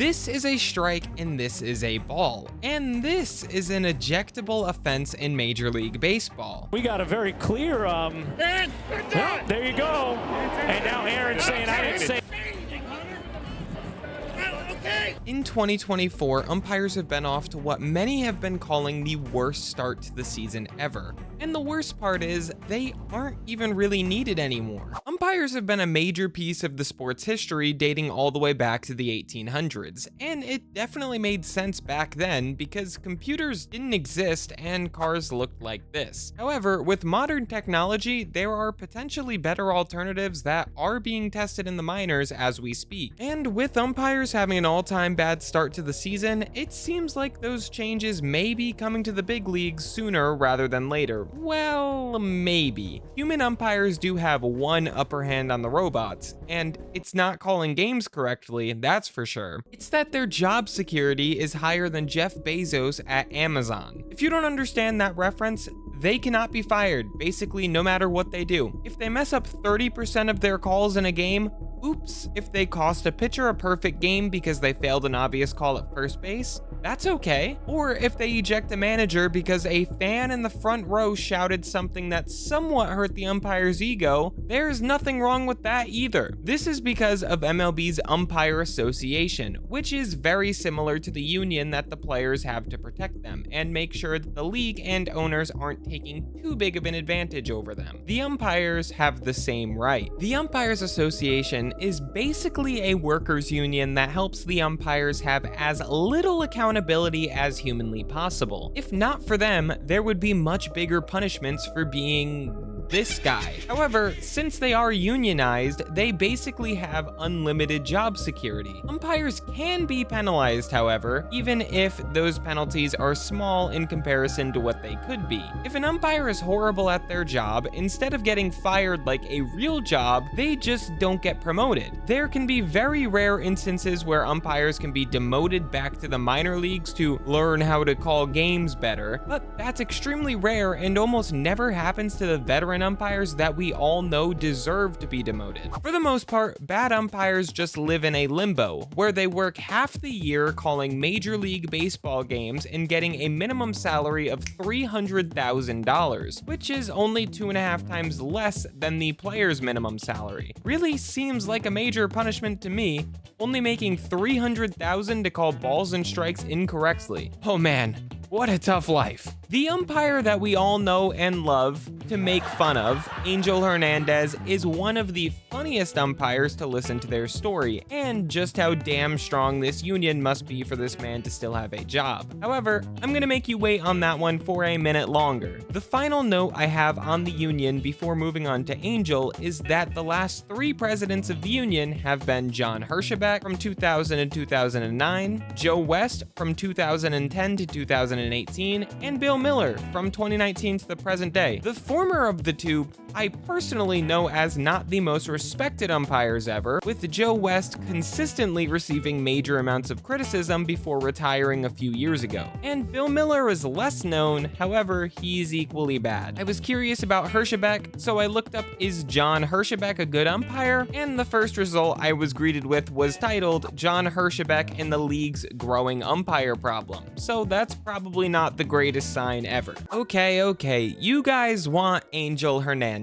This is a strike and this is a ball. And this is an ejectable offense in Major League Baseball. We got a very clear, well, there you go. And now Aaron's saying, I didn't say. In 2024, umpires have been off to what many have been calling the worst start to the season ever. And the worst part is, they aren't even really needed anymore. Umpires have been a major piece of the sport's history dating all the way back to the 1800s, and it definitely made sense back then because computers didn't exist and cars looked like this. However, with modern technology, there are potentially better alternatives that are being tested in the minors as we speak. And with umpires having an all-time bad start to the season, it seems like those changes may be coming to the big leagues sooner rather than later. Well, maybe. Human umpires do have one upper hand on the robots, and it's not calling games correctly, that's for sure. It's that their job security is higher than Jeff Bezos at Amazon. If you don't understand that reference, they cannot be fired, basically no matter what they do. If they mess up 30% of their calls in a game, oops. If they cost a pitcher a perfect game because they failed an obvious call at first base, that's okay. Or if they eject a manager because a fan in the front row shouted something that somewhat hurt the umpire's ego, there's nothing wrong with that either. This is because of MLB's Umpire Association, which is very similar to the union that the players have to protect them and make sure that the league and owners aren't taking too big of an advantage over them. The umpires have the same right. The Umpires Association is basically a workers' union that helps the umpires have as little accountability as humanly possible. If not for them, there would be much bigger punishments for being this guy. However, since they are unionized, they basically have unlimited job security. Umpires can be penalized, however, even if those penalties are small in comparison to what they could be. If an umpire is horrible at their job, instead of getting fired like a real job, they just don't get promoted. There can be very rare instances where umpires can be demoted back to the minor leagues to learn how to call games better, but that's extremely rare and almost never happens to the veteran umpires that we all know deserve to be demoted. For the most part, bad umpires just live in a limbo, where they work half the year calling Major League Baseball games and getting a minimum salary of $300,000, which is only 2.5 times less than the player's minimum salary. Really seems like a major punishment to me, only making $300,000 to call balls and strikes incorrectly. Oh man, what a tough life. The umpire that we all know and love to make fun of, Angel Hernandez, is one of the funniest umpires to listen to their story, and just how damn strong this union must be for this man to still have a job. However, I'm gonna make you wait on that one for a minute longer. The final note I have on the union before moving on to Angel is that the last 3 presidents of the union have been John Hirschbeck from 2000 to 2009, Joe West from 2010 to 2018, and Bill Miller from 2019 to the present day. The former of the two I personally know as not the most respected umpires ever, with Joe West consistently receiving major amounts of criticism before retiring a few years ago. And Bill Miller is less known, however, he's equally bad. I was curious about Hirschbeck, so I looked up, is John Hirschbeck a good umpire? And the first result I was greeted with was titled John Hirschbeck and the League's Growing Umpire Problem. So that's probably not the greatest sign ever. Okay, you guys want Angel Hernandez.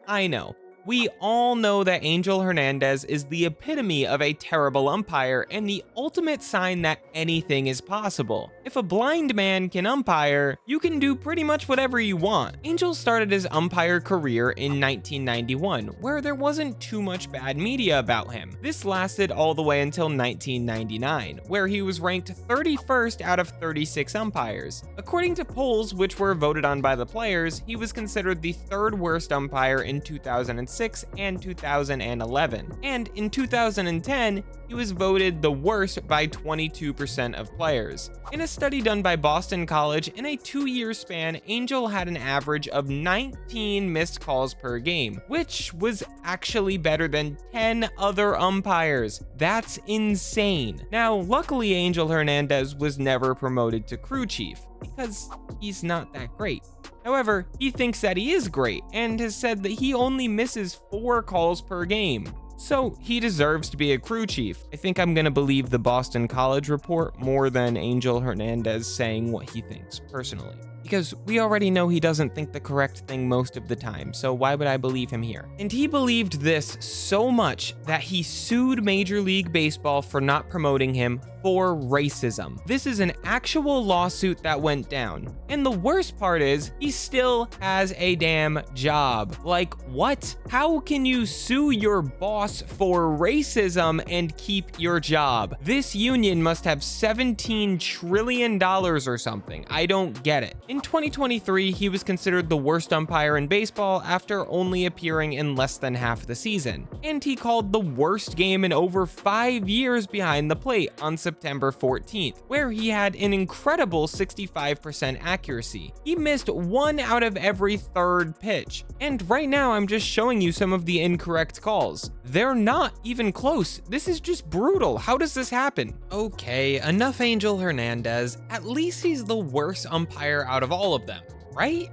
I know. We all know that Angel Hernandez is the epitome of a terrible umpire and the ultimate sign that anything is possible. If a blind man can umpire, you can do pretty much whatever you want. Angel started his umpire career in 1991, where there wasn't too much bad media about him. This lasted all the way until 1999, where he was ranked 31st out of 36 umpires. According to polls which were voted on by the players, he was considered the 3rd worst umpire in 2006 and 2011, and in 2010 he was voted the worst by 22% of players. In a study done by Boston College, in a 2-year span, Angel had an average of 19 missed calls per game, which was actually better than 10 other umpires. That's insane. Now, luckily Angel Hernandez was never promoted to crew chief, because he's not that great. However, he thinks that he is great and has said that he only misses 4 calls per game. so he deserves to be a crew chief. I think I'm gonna believe the Boston College report more than Angel Hernandez saying what he thinks, personally. Because we already know he doesn't think the correct thing most of the time, so why would I believe him here? And he believed this so much that he sued Major League Baseball for not promoting him for racism. This is an actual lawsuit that went down. And the worst part is, he still has a damn job. Like, what? How can you sue your boss for racism and keep your job? This union must have $17 trillion or something. I don't get it. In 2023, he was considered the worst umpire in baseball after only appearing in less than half the season. And he called the worst game in over 5 years behind the plate on September 14th, where he had an incredible 65% accuracy. He missed 1 out of every 3rd pitch. And right now, I'm just showing you some of the incorrect calls. They're not even close. This is just brutal. How does this happen? Okay, enough Angel Hernandez. At least he's the worst umpire out of all of them, right?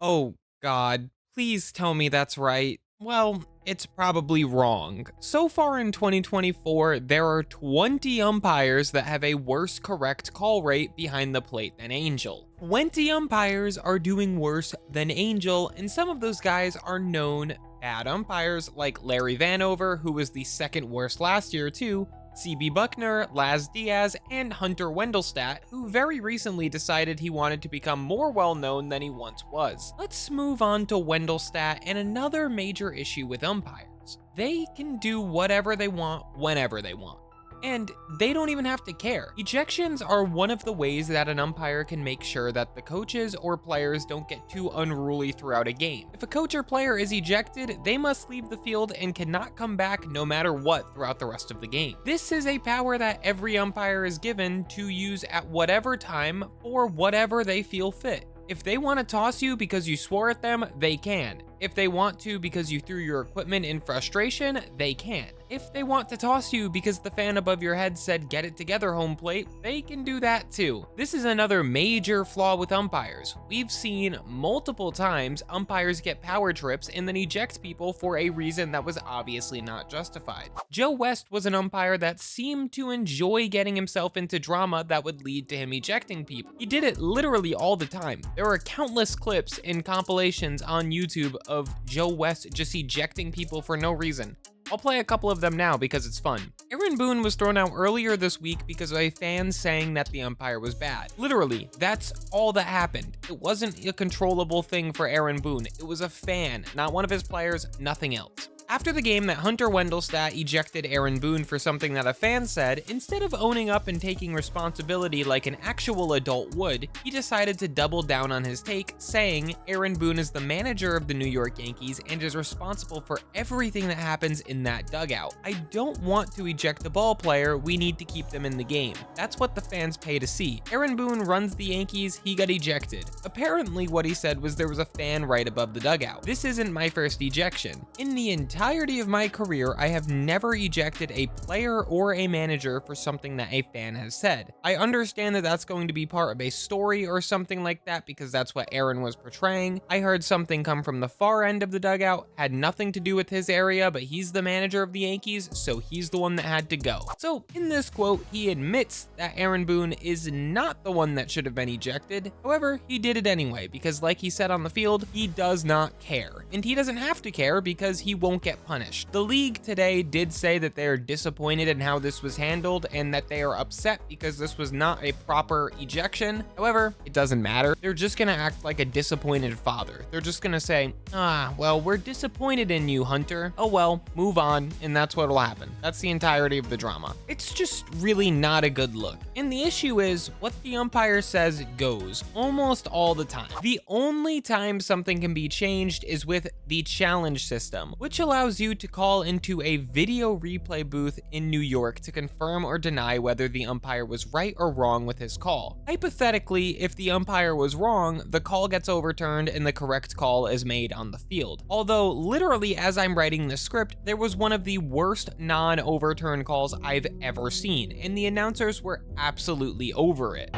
Oh God, please tell me that's right. Well, it's probably wrong. So far in 2024, there are 20 umpires that have a worse correct call rate behind the plate than Angel. 20 umpires are doing worse than Angel, and some of those guys are known bad umpires like Larry Vanover, who was the 2nd worst last year too, CB Buckner, Laz Diaz, and Hunter Wendelstadt, who very recently decided he wanted to become more well-known than he once was. Let's move on to Wendelstadt and another major issue with umpires. They can do whatever they want, whenever they want. And they don't even have to care. Ejections are one of the ways that an umpire can make sure that the coaches or players don't get too unruly throughout a game. If a coach or player is ejected, they must leave the field and cannot come back no matter what throughout the rest of the game. This is a power that every umpire is given to use at whatever time for whatever they feel fit. If they want to toss you because you swore at them, they can. If they want to because you threw your equipment in frustration, they can. If they want to toss you because the fan above your head said get it together home plate, they can do that too. This is another major flaw with umpires. We've seen multiple times umpires get power trips and then eject people for a reason that was obviously not justified. Joe West was an umpire that seemed to enjoy getting himself into drama that would lead to him ejecting people. He did it literally all the time. There are countless clips and compilations on YouTube of Joe West just ejecting people for no reason. I'll play a couple of them now because it's fun. Aaron Boone was thrown out earlier this week because of a fan saying that the umpire was bad. Literally, that's all that happened. It wasn't a controllable thing for Aaron Boone. It was a fan, not one of his players, nothing else. After the game that Hunter Wendelstadt ejected Aaron Boone for something that a fan said, instead of owning up and taking responsibility like an actual adult would, he decided to double down on his take, saying Aaron Boone is the manager of the New York Yankees and is responsible for everything that happens in that dugout. I don't want to eject the ball player, we need to keep them in the game. That's what the fans pay to see. Aaron Boone runs the Yankees, he got ejected. Apparently what he said was there was a fan right above the dugout. This isn't my first ejection. In the entirety of my career, I have never ejected a player or a manager for something that a fan has said. I understand that that's going to be part of a story or something like that because that's what Aaron was portraying. I heard something come from the far end of the dugout, had nothing to do with his area, but he's the manager of the Yankees, so he's the one that had to go. So in this quote, he admits that Aaron Boone is not the one that should have been ejected. However, he did it anyway because like he said on the field, he does not care. And he doesn't have to care because he won't get punished. The league today did say that they are disappointed in how this was handled and that they are upset because this was not a proper ejection. However, it doesn't matter. They're just gonna act like a disappointed father. They're just gonna say, well, we're disappointed in you, Hunter. Oh well, move on, and that's what'll happen. That's the entirety of the drama. It's just really not a good look. And the issue is, what the umpire says goes almost all the time. The only time something can be changed is with the challenge system, which allows you to call into a video replay booth in New York to confirm or deny whether the umpire was right or wrong with his call. Hypothetically, if the umpire was wrong, the call gets overturned and the correct call is made on the field. Although, literally as I'm writing the script, there was one of the worst non-overturn calls I've ever seen, and the announcers were absolutely over it.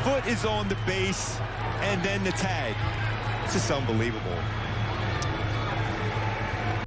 Foot is on the base, and then the tag. It's just unbelievable.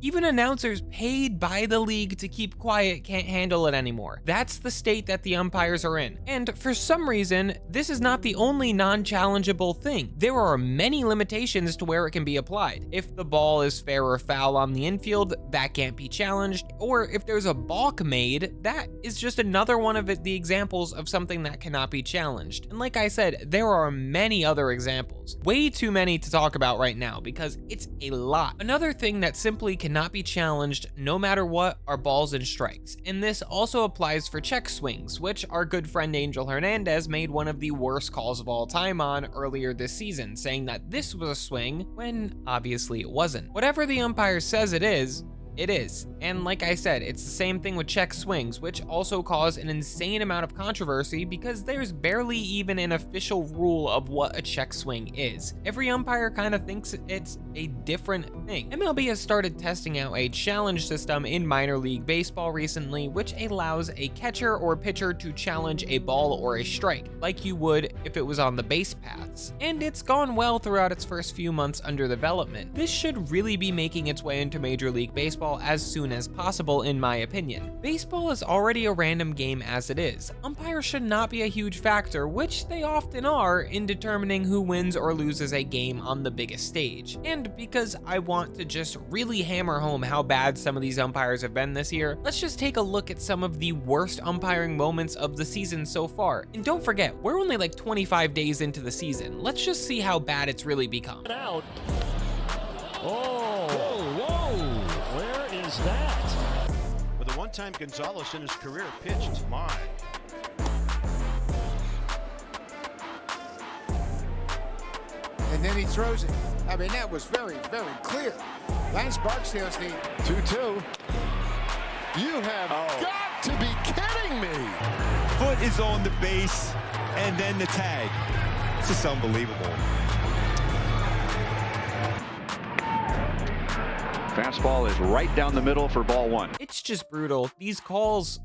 Even announcers paid by the league to keep quiet can't handle it anymore. That's the state that the umpires are in. And for some reason, this is not the only non-challengeable thing. There are many limitations to where it can be applied. If the ball is fair or foul on the infield, that can't be challenged. Or if there's a balk made, that is just another one of the examples of something that cannot be challenged. And like I said, there are many other examples. Way too many to talk about right now because it's a lot. Another thing that simply cannot be challenged no matter what are balls and strikes. And this also applies for check swings, which our good friend Angel Hernandez made one of the worst calls of all time on earlier this season, saying that this was a swing when obviously it wasn't. Whatever the umpire says it is. And like I said, it's the same thing with check swings, which also cause an insane amount of controversy because there's barely even an official rule of what a check swing is. Every umpire kind of thinks it's a different thing. MLB has started testing out a challenge system in minor league baseball recently, which allows a catcher or pitcher to challenge a ball or a strike, like you would if it was on the base paths. And it's gone well throughout its first few months under development. This should really be making its way into Major League Baseball as soon as possible, in my opinion. Baseball is already a random game as it is. Umpires should not be a huge factor, which they often are, in determining who wins or loses a game on the biggest stage. And because I want to just really hammer home how bad some of these umpires have been this year, let's just take a look at some of the worst umpiring moments of the season so far. And don't forget, we're only like 25 days into the season. Let's just see how bad it's really become. Out. Oh, whoa. Where is that? For the one time Gonzalez in his career pitched. My. And then he throws it. I mean, that was very, very clear. Lance Barksdale's the 2-2. You have got to be kidding me. Foot is on the base, and then the tag. It's just unbelievable. Fastball is right down the middle for ball one. It's just brutal. These calls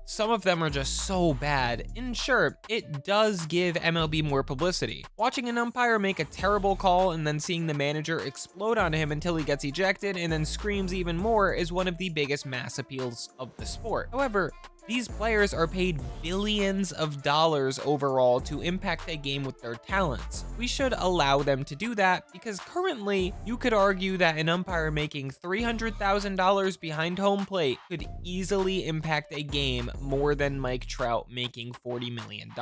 some of them are just so bad. And sure, it does give MLB more publicity. Watching an umpire make a terrible call and then seeing the manager explode on him until he gets ejected and then screams even more is one of the biggest mass appeals of the sport. However, these players are paid billions of dollars overall to impact a game with their talents. We should allow them to do that because currently you could argue that an umpire making $300,000 behind home plate could easily impact a game more than Mike Trout making $40 million.